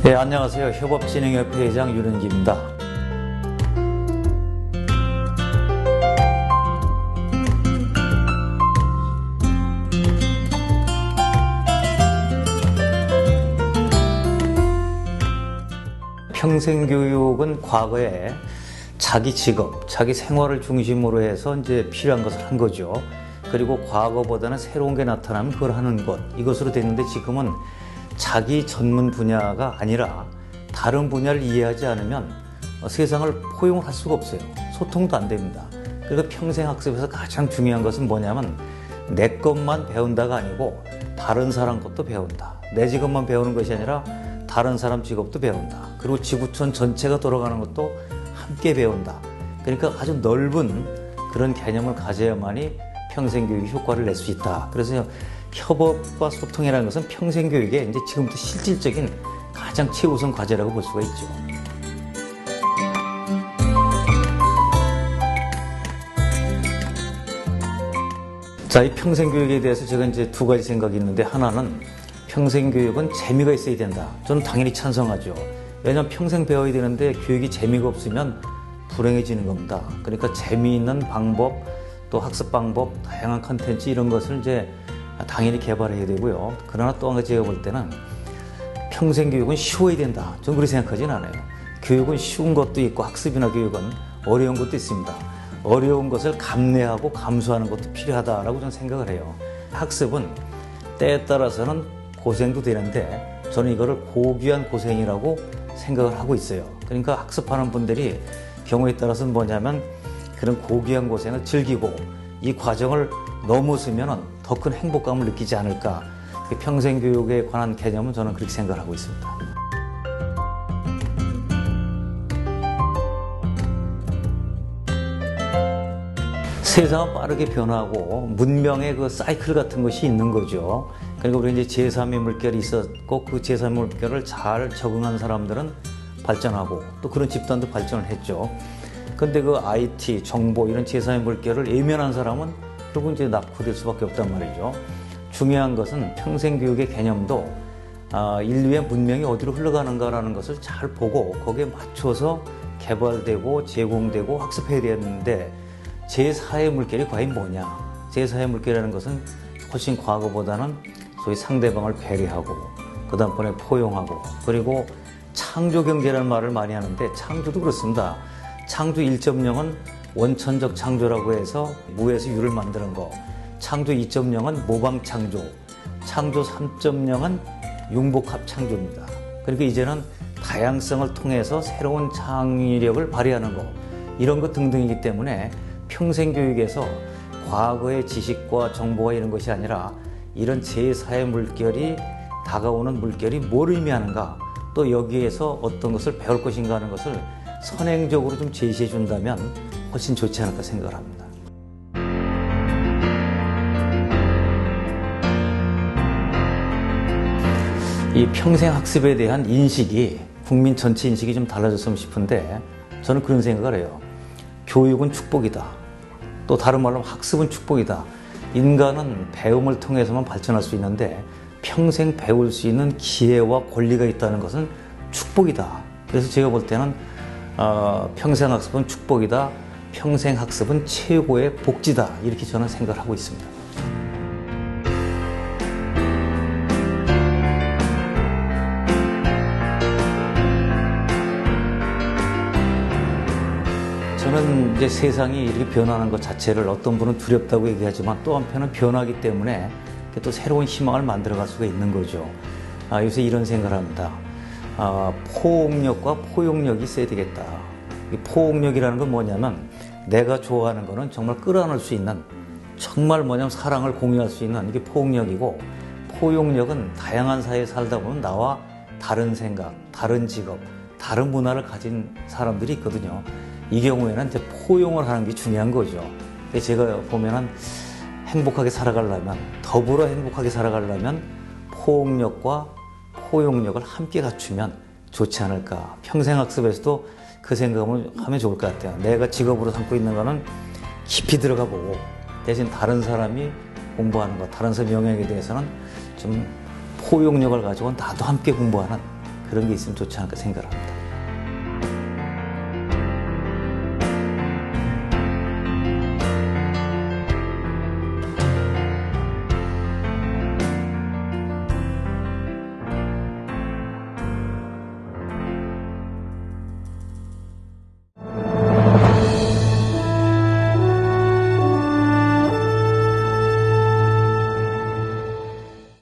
네, 안녕하세요. 협업진흥협회 회장 윤은기입니다. 평생교육은 과거에 자기 직업, 자기 생활을 중심으로 해서 이제 필요한 것을 한 거죠. 그리고 과거보다는 새로운 게 나타나면 그걸 하는 것, 이것으로 됐는데 지금은 자기 전문 분야가 아니라 다른 분야를 이해하지 않으면 세상을 포용을 할 수가 없어요. 소통도 안 됩니다. 그래서 평생학습에서 가장 중요한 것은 뭐냐면 내 것만 배운다가 아니고 다른 사람 것도 배운다. 내 직업만 배우는 것이 아니라 다른 사람 직업도 배운다. 그리고 지구촌 전체가 돌아가는 것도 함께 배운다. 그러니까 아주 넓은 그런 개념을 가져야만이 평생교육이 효과를 낼 수 있다. 그래서 협업과 소통이라는 것은 평생교육의 이제 지금부터 실질적인 가장 최우선 과제라고 볼 수가 있죠. 자, 이 평생교육에 대해서 제가 이제 두 가지 생각이 있는데, 하나는 평생교육은 재미가 있어야 된다. 저는 당연히 찬성하죠. 왜냐하면 평생 배워야 되는데 교육이 재미가 없으면 불행해지는 겁니다. 그러니까 재미있는 방법, 또 학습 방법, 다양한 컨텐츠 이런 것을 이제 당연히 개발해야 되고요. 그러나 또 한 가지 제가 볼 때는 평생교육은 쉬워야 된다. 저는 그렇게 생각하지는 않아요. 교육은 쉬운 것도 있고 학습이나 교육은 어려운 것도 있습니다. 어려운 것을 감내하고 감수하는 것도 필요하다라고 저는 생각을 해요. 학습은 때에 따라서는 고생도 되는데 저는 이거를 고귀한 고생이라고 생각을 하고 있어요. 그러니까 학습하는 분들이 경우에 따라서는 뭐냐면 그런 고귀한 고생을 즐기고 이 과정을 넘어서면 더 큰 행복감을 느끼지 않을까. 평생교육에 관한 개념은 저는 그렇게 생각을 하고 있습니다. 세상은 빠르게 변하고 문명의 그 사이클 같은 것이 있는 거죠. 그러니까 우리 이제 제3의 물결이 있었고 그 제3의 물결을 잘 적응한 사람들은 발전하고 또 그런 집단도 발전을 했죠. 근데 그 IT, 정보 이런 제3의 물결을 예면한 사람은 결국 이제 낙후될 수밖에 없단 말이죠. 중요한 것은 평생교육의 개념도 인류의 문명이 어디로 흘러가는가라는 것을 잘 보고 거기에 맞춰서 개발되고 제공되고 학습해야 되는데 제4의 물결이 과연 뭐냐? 제4의 물결이라는 것은 훨씬 과거보다는 소위 상대방을 배려하고 그 다음번에 포용하고 그리고 창조경제라는 말을 많이 하는데 창조도 그렇습니다. 창조 1.0은 원천적 창조라고 해서 무에서 유를 만드는 거, 창조 2.0은 모방 창조, 창조 3.0은 융복합 창조입니다. 그러니까 이제는 다양성을 통해서 새로운 창의력을 발휘하는 거, 이런 것 등등이기 때문에 평생교육에서 과거의 지식과 정보가 이런 것이 아니라 이런 제4의 물결이 다가오는 물결이 뭘 의미하는가, 또 여기에서 어떤 것을 배울 것인가 하는 것을 선행적으로 좀 제시해 준다면 훨씬 좋지 않을까 생각을 합니다. 이 평생학습에 대한 인식이 국민 전체 인식이 좀 달라졌으면 싶은데 저는 그런 생각을 해요. 교육은 축복이다. 또 다른 말로 하면 학습은 축복이다. 인간은 배움을 통해서만 발전할 수 있는데 평생 배울 수 있는 기회와 권리가 있다는 것은 축복이다. 그래서 제가 볼 때는 평생학습은 축복이다. 평생학습은 최고의 복지다. 이렇게 저는 생각을 하고 있습니다. 저는 이제 세상이 이렇게 변하는 것 자체를 어떤 분은 두렵다고 얘기하지만 또 한편은 변하기 때문에 또 새로운 희망을 만들어갈 수가 있는 거죠. 요새 이런 생각을 합니다. 포옹력과 포용력이 있어야 되겠다. 이 포옹력이라는 건 뭐냐면 내가 좋아하는 거는 정말 끌어안을 수 있는, 정말 뭐냐면 사랑을 공유할 수 있는 이게 포옹력이고, 포용력은 다양한 사회에 살다 보면 나와 다른 생각, 다른 직업, 다른 문화를 가진 사람들이 있거든요. 이 경우에는 이제 포용을 하는 게 중요한 거죠. 제가 보면은 행복하게 살아가려면, 더불어 행복하게 살아가려면 포옹력과 포용력을 함께 갖추면 좋지 않을까. 평생학습에서도 그 생각을 하면 좋을 것 같아요. 내가 직업으로 삼고 있는 거는 깊이 들어가 보고 대신 다른 사람이 공부하는 것, 다른 사람의 영역에 대해서는 좀 포용력을 가지고 나도 함께 공부하는 그런 게 있으면 좋지 않을까 생각합니다.